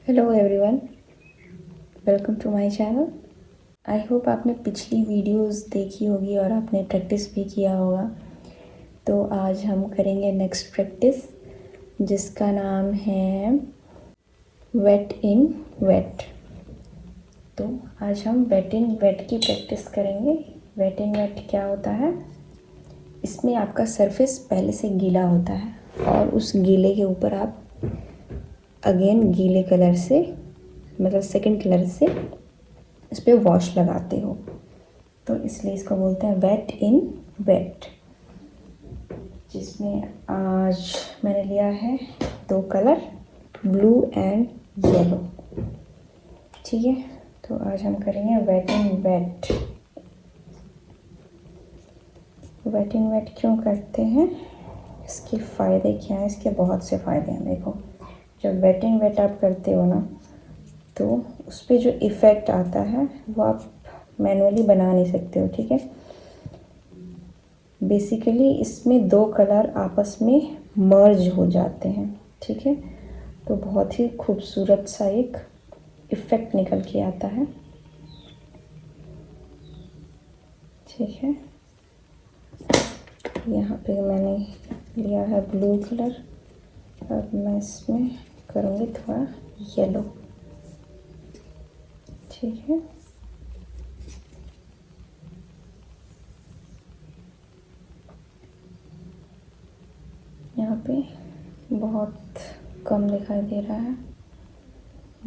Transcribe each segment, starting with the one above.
Hello everyone, welcome to my channel. I hope आपने पिछली videos देखी होगी और आपने प्रैक्टिस भी किया होगा। तो आज हम करेंगे नेक्स्ट प्रैक्टिस जिसका नाम है वेट इन वेट। तो आज हम वेट इन वेट की प्रैक्टिस करेंगे। वेट इन वेट क्या होता है? इसमें आपका सरफेस पहले से गीला होता है और उस गीले के ऊपर आप अगेन गीले कलर से मतलब सेकंड कलर से इस पर वॉश लगाते हो, तो इसलिए इसको बोलते हैं वेट इन वेट। जिसमें आज मैंने लिया है 2 कलर, ब्लू एंड येलो। ठीक है, तो आज हम करेंगे वेट इन वेट। वेट इन वेट क्यों करते हैं, इसके फ़ायदे क्या हैं? इसके बहुत से फ़ायदे हैं। देखो, जब वेट इन वेट आप करते हो ना, तो उस पर जो इफ़ेक्ट आता है वो आप मैनुअली बना नहीं सकते हो। ठीक है, बेसिकली इसमें 2 कलर आपस में मर्ज हो जाते हैं। ठीक है, तो बहुत ही खूबसूरत सा एक इफ़ेक्ट निकल के आता है। ठीक है, यहाँ पे मैंने लिया है ब्लू कलर, अब मैं इसमें करूँगी थोड़ा येलो। ठीक है, यहाँ पे बहुत कम दिखाई दे रहा है।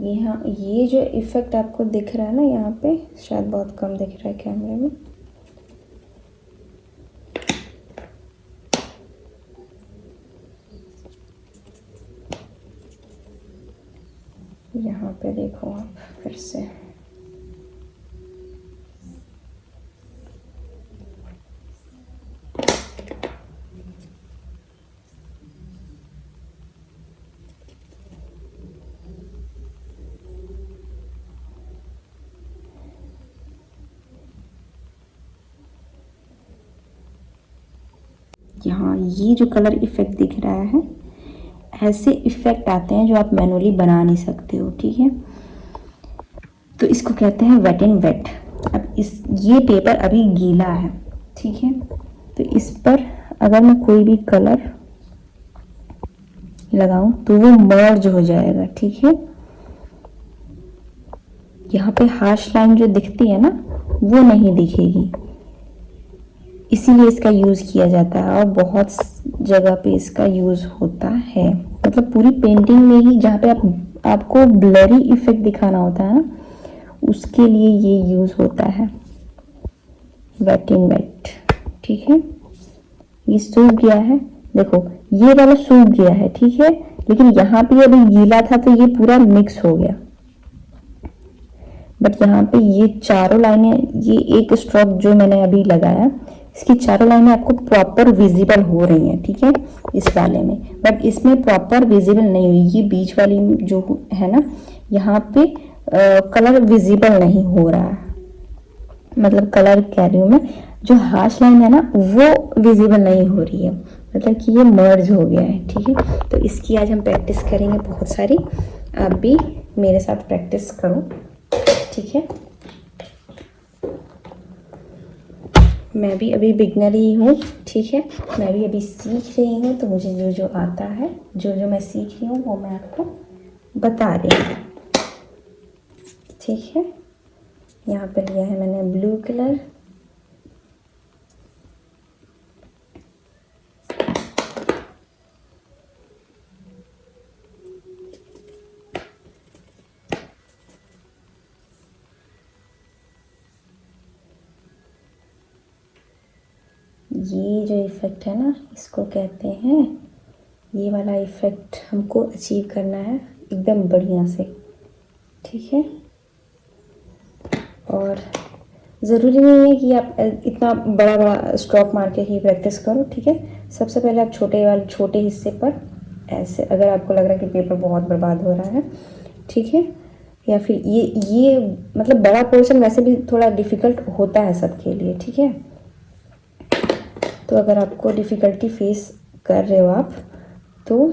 यहाँ ये जो इफ़ेक्ट आपको दिख रहा है ना, यहाँ पे शायद बहुत कम दिख रहा है कैमरे में। यहाँ पे देखो आप फिर से, यहाँ ये जो कलर इफ़ेक्ट दिख रहा है, ऐसे इफ़ेक्ट आते हैं जो आप मैनुअली बना नहीं सकते हो। ठीक है, तो इसको कहते हैं वेट इन वेट। अब ये पेपर अभी गीला है। ठीक है, तो इस पर अगर मैं कोई भी कलर लगाऊं तो वो मर्ज हो जाएगा। ठीक है, यहाँ पे हार्श लाइन जो दिखती है ना, वो नहीं दिखेगी, इसीलिए इसका यूज़ किया जाता है और बहुत जगह पे इसका यूज़ होता है। मतलब पूरी पेंटिंग में ही जहाँ पे आपको ब्लरी इफेक्ट दिखाना होता है ना, उसके लिए ये यूज़ होता है वेट इन वेट। ठीक है, ये सूख गया है, देखो ये वाला सूख गया है। ठीक है, लेकिन यहाँ पे अभी गीला था तो ये पूरा मिक्स हो गया। बट यहाँ पे ये चारों लाइनें, ये एक स्ट्रोक जो मैंने अभी लगाया, इसकी चारों लाइनें आपको प्रॉपर विजिबल हो रही हैं। ठीक है, इस वाले में, बट इसमें प्रॉपर विजिबल नहीं हुई। ये बीच वाली जो है ना, यहाँ पे कलर विजिबल नहीं हो रहा है। मतलब कलर कह रही हूँ मैं, जो हार्श लाइन है ना वो विजिबल नहीं हो रही है, मतलब कि ये मर्ज हो गया है। ठीक है, तो इसकी आज हम प्रैक्टिस करेंगे बहुत सारी। आप भी मेरे साथ प्रैक्टिस करो। ठीक है, मैं भी अभी बिगनर ही हूँ। ठीक है, मैं भी अभी सीख रही हूँ, तो मुझे जो जो आता है, जो जो मैं सीख रही हूँ वो मैं आपको बता रही हूँ। ठीक है, यहाँ पे लिया है मैंने ब्लू कलर, ये जो इफ़ेक्ट है ना, इसको कहते हैं, ये वाला इफ़ेक्ट हमको अचीव करना है एकदम बढ़िया से। ठीक है, और ज़रूरी नहीं है कि आप इतना बड़ा बड़ा स्ट्रोक मार के ही प्रैक्टिस करो। ठीक है, सबसे पहले आप छोटे हिस्से पर ऐसे, अगर आपको लग रहा है कि पेपर बहुत बर्बाद हो रहा है, ठीक है, या फिर ये मतलब बड़ा पोर्शन वैसे भी थोड़ा डिफ़िकल्ट होता है सबके लिए। ठीक है, तो अगर आपको डिफ़िकल्टी फेस कर रहे हो आप, तो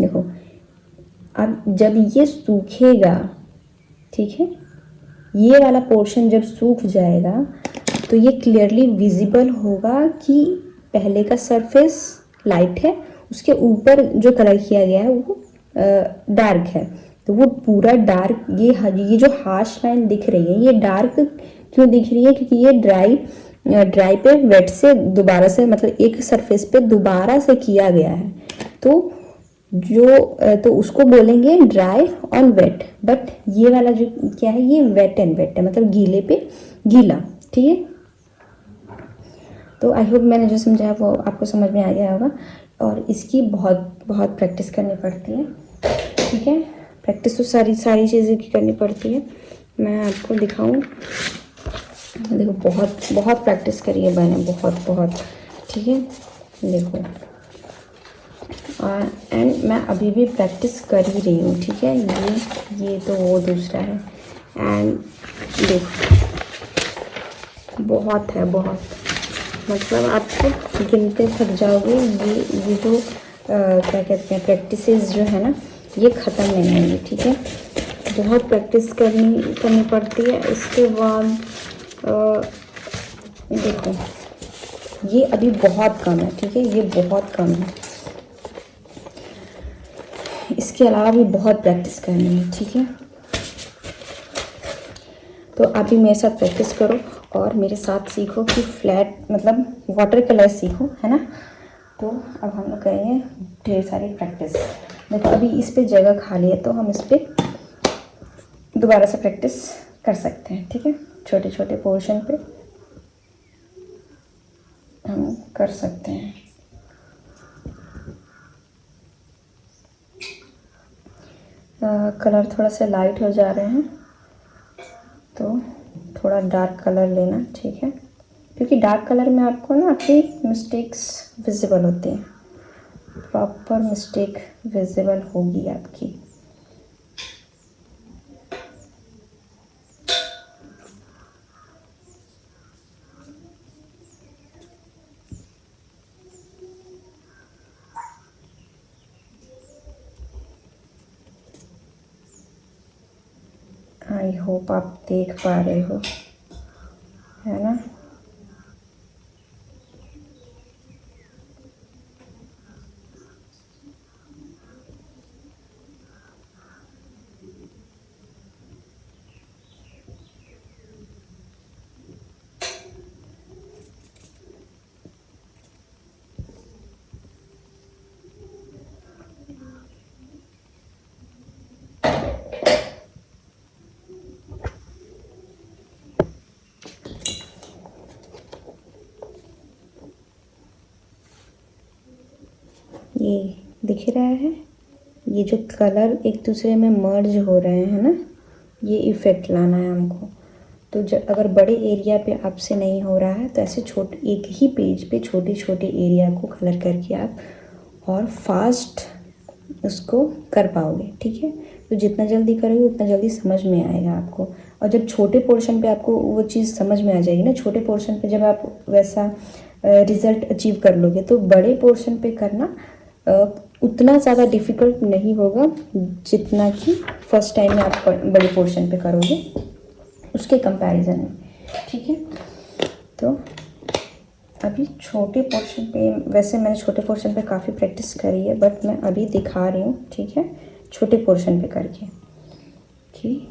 देखो, अब जब ये सूखेगा, ठीक है, ये वाला पोर्शन जब सूख जाएगा तो ये क्लियरली विजिबल होगा कि पहले का सरफेस लाइट है, उसके ऊपर जो कलर किया गया है वो डार्क है। तो वो पूरा डार्क, ये जो हाश लाइन दिख रही है ये डार्क क्यों दिख रही है? क्योंकि ये ड्राई पे वेट से दोबारा से, मतलब एक सरफेस पे दोबारा से किया गया है। तो उसको बोलेंगे ड्राई ऑन वेट। बट ये वाला जो क्या है, ये वेट एंड वेट है, मतलब गीले पे गीला। ठीक है, तो आई होप मैंने जो समझाया वो आपको समझ में आ गया होगा। और इसकी बहुत बहुत प्रैक्टिस करनी पड़ती है। ठीक है, प्रैक्टिस तो सारी चीज़ें की करनी पड़ती है। मैं आपको दिखाऊं, देखो बहुत बहुत प्रैक्टिस करी है मैंने, बहुत बहुत। ठीक है, देखो, एंड मैं अभी भी प्रैक्टिस कर ही रही हूँ। ठीक है, ये तो वो दूसरा है। एंड देखो, बहुत है, बहुत, मतलब आपको गिनते थक जाओगे। ये जो क्या कहते हैं, प्रैक्टिसेस जो है ना, ये ख़त्म नहीं होंगी। ठीक है, बहुत प्रैक्टिस करनी पड़ती है। इसके बाद देखो, ये अभी बहुत कम है। ठीक है, ये बहुत कम है, इसके अलावा भी बहुत प्रैक्टिस करनी है। ठीक है, तो आप भी मेरे साथ प्रैक्टिस करो और मेरे साथ सीखो कि फ्लैट मतलब वाटर कलर सीखो, है ना। तो अब हम लोग करेंगे ढेर सारी प्रैक्टिस। देखो, अभी इस पे जगह खाली है तो हम इस पर दोबारा से प्रैक्टिस कर सकते हैं। ठीक है, छोटे छोटे पोर्शन पे हम कर सकते हैं। कलर थोड़ा सा लाइट हो जा रहे हैं तो थोड़ा डार्क कलर लेना। ठीक है, क्योंकि डार्क कलर में आपको ना आपकी मिस्टेक्स विजिबल होती हैं, प्रॉपर मिस्टेक विजिबल होगी आपकी। आई होप आप देख पा रहे हो, है ना। ये दिख रहा है, ये जो कलर एक दूसरे में मर्ज हो रहे हैं ना, ये इफ़ेक्ट लाना है हमको। तो अगर बड़े एरिया पे आपसे नहीं हो रहा है तो ऐसे एक ही पेज पे छोटे छोटे एरिया को कलर करके आप और फास्ट उसको कर पाओगे। ठीक है, तो जितना जल्दी करोगे उतना जल्दी समझ में आएगा आपको। और जब छोटे पोर्शन पे आपको वो चीज़ समझ में आ जाएगी ना, छोटे पोर्शन पे जब आप वैसा रिज़ल्ट अचीव कर लोगे तो बड़े पोर्शन पे करना उतना ज़्यादा डिफ़िकल्ट नहीं होगा जितना कि फर्स्ट टाइम में आप बड़े पोर्शन पे करोगे उसके कंपैरिजन में। ठीक है, तो अभी छोटे पोर्शन पे, वैसे मैंने छोटे पोर्शन पे काफ़ी प्रैक्टिस करी है बट मैं अभी दिखा रही हूँ। ठीक है, छोटे पोर्शन पे करके। ठीक,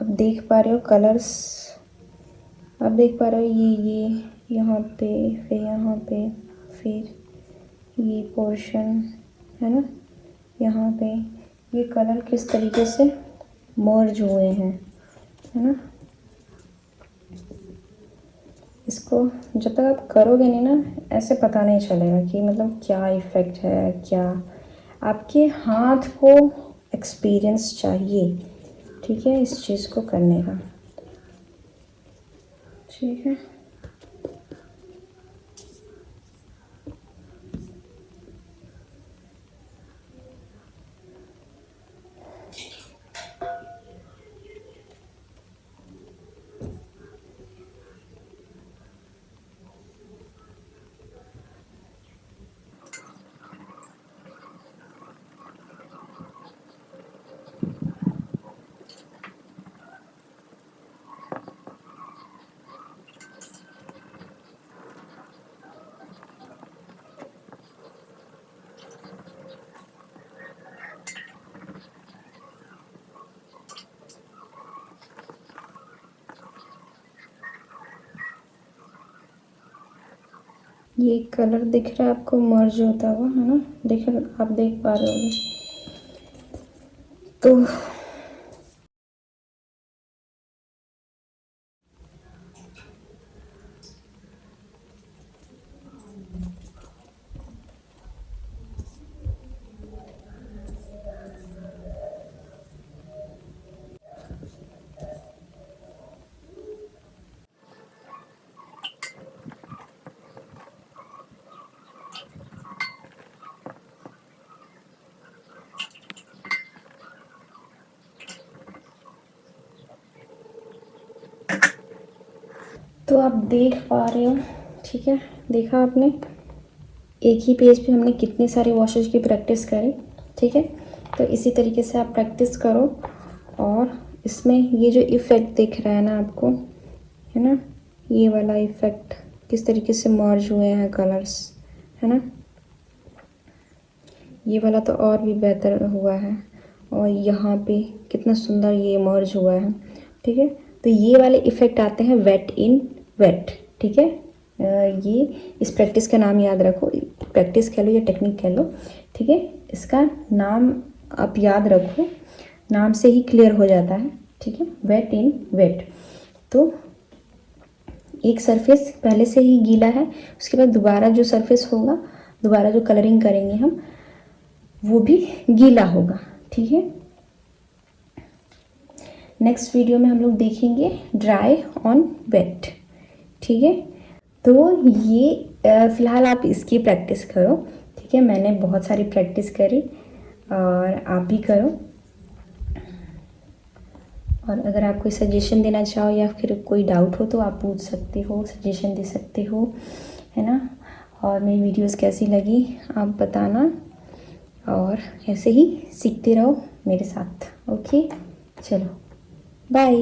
अब देख पा रहे हो कलर्स, अब देख पा रहे हो यहाँ पे, फिर यहाँ पे, फिर ये पोर्शन है ना, यहाँ पे ये कलर किस तरीके से मर्ज हुए हैं, है ना। इसको जब तक आप करोगे नहीं ना, ऐसे पता नहीं चलेगा कि मतलब क्या इफ़ेक्ट है, क्या। आपके हाथ को एक्सपीरियंस चाहिए, ठीक है, इस चीज़ को करने का, ठीक है। ये कलर दिख रहा है आपको मर्ज होता हुआ, है ना, आप देख पा रहे होंगे। तो आप देख पा रहे हो, ठीक है, देखा आपने, एक ही पेज पे हमने कितने सारे वॉशेज की प्रैक्टिस करी, ठीक है। तो इसी तरीके से आप प्रैक्टिस करो, और इसमें ये जो इफ़ेक्ट दिख रहा है ना आपको, है ना, ये वाला इफ़ेक्ट किस तरीके से मर्ज हुए हैं कलर्स, है ना, ये वाला तो और भी बेहतर हुआ है, और यहाँ पे कितना सुंदर ये मर्ज हुआ है, ठीक है। तो ये वाले इफ़ेक्ट आते हैं वेट इन वेट, ठीक है। ये इस प्रैक्टिस का नाम याद रखो, प्रैक्टिस कह लो या टेक्निक कह लो, ठीक है। इसका नाम आप याद रखो, नाम से ही क्लियर हो जाता है, ठीक है, वेट इन वेट। तो एक सरफेस पहले से ही गीला है, उसके बाद दोबारा जो सरफेस होगा, दोबारा जो कलरिंग करेंगे हम, वो भी गीला होगा, ठीक है। नेक्स्ट वीडियो में हम लोग देखेंगे ड्राई ऑन वेट, ठीक है। तो ये फ़िलहाल आप इसकी प्रैक्टिस करो, ठीक है। मैंने बहुत सारी प्रैक्टिस करी, और आप भी करो। और अगर आप कोई सजेशन देना चाहो या फिर कोई डाउट हो तो आप पूछ सकते हो, सजेशन दे सकते हो, है ना। और मेरी वीडियोस कैसी लगी आप बताना, और ऐसे ही सीखते रहो मेरे साथ, ओके। चलो बाय।